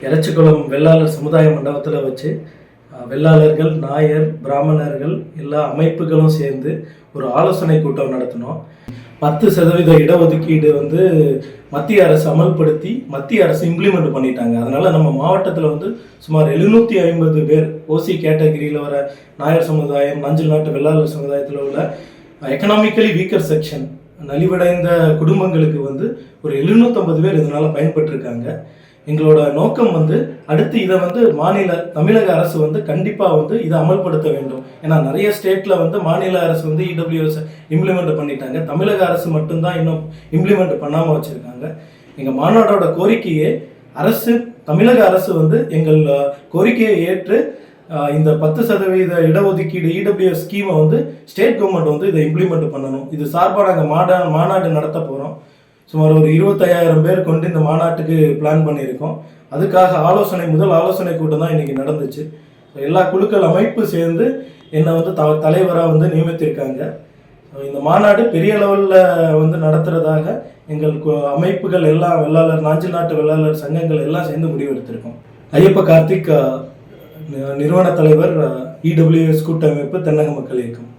எரச்சிக்குளம் வெள்ளாளர் சமுதாய மண்டபத்தில் வச்சு வெள்ளாளர்கள், நாயர், பிராமணர்கள் எல்லா அமைப்புகளும் சேர்ந்து ஒரு ஆலோசனை கூட்டம் நடத்தினோம். 10% இடஒதுக்கீடு மத்திய அரசு அமல்படுத்தி மத்திய அரசு இம்ப்ளிமெண்ட் பண்ணிட்டாங்க. அதனால நம்ம மாவட்டத்தில் சுமார் 750 பேர் ஓசி கேட்டகரியில் வர நாயர் சமுதாயம், நஞ்சல் நாட்டு வெள்ளாளர் சமுதாயத்தில் உள்ள எக்கனாமிக்கலி வீக்கர் செக்ஷன் நலிவடைந்த குடும்பங்களுக்கு ஒரு 750 பேர் இதனால் பயன்பட்டுருக்காங்க. எங்களோட நோக்கம் அடுத்து இதை தமிழக அரசு கண்டிப்பாக இதை அமல்படுத்த வேண்டும். ஏன்னா நிறைய ஸ்டேட்டில் மாநில அரசு இடபிள்யூஎஸ் இம்ப்ளிமெண்ட் பண்ணிட்டாங்க. தமிழக அரசு மட்டும்தான் இன்னும் இம்ப்ளிமெண்ட் பண்ணாமல் வச்சுருக்காங்க. எங்கள் மாநாடோட கோரிக்கையே தமிழக அரசு எங்கள் கோரிக்கையை ஏற்று இந்த 10% இடஒதுக்கீடு இடபிள்யூஎஸ் ஸ்கீமை ஸ்டேட் கவர்மெண்ட் இதை இம்ப்ளிமெண்ட் பண்ணணும். இது சார்பாக நாங்கள் மாநாடு நடத்த போகிறோம். சுமார் ஒரு 25,000 பேர் கொண்டு இந்த மாநாட்டுக்கு பிளான் பண்ணியிருக்கோம். அதுக்காக முதல் ஆலோசனை கூட்டம் தான் இன்றைக்கி நடந்துச்சு. எல்லா குழுக்கள் அமைப்பு சேர்ந்து என்னை தலைவராக நியமித்திருக்காங்க. இந்த மாநாடு பெரிய லெவலில் நடத்துகிறதாக எங்கள் அமைப்புகள் எல்லாம் நாஞ்சில் நாட்டு வெள்ளாளர் சங்கங்கள் எல்லாம் சேர்ந்து முடிவெடுத்திருக்கோம். ஐயப்ப கார்த்திக், நிறுவன தலைவர், இடபிள்யூஎஸ் கூட்டமைப்பு, தென்னக மக்கள் இயக்கம்.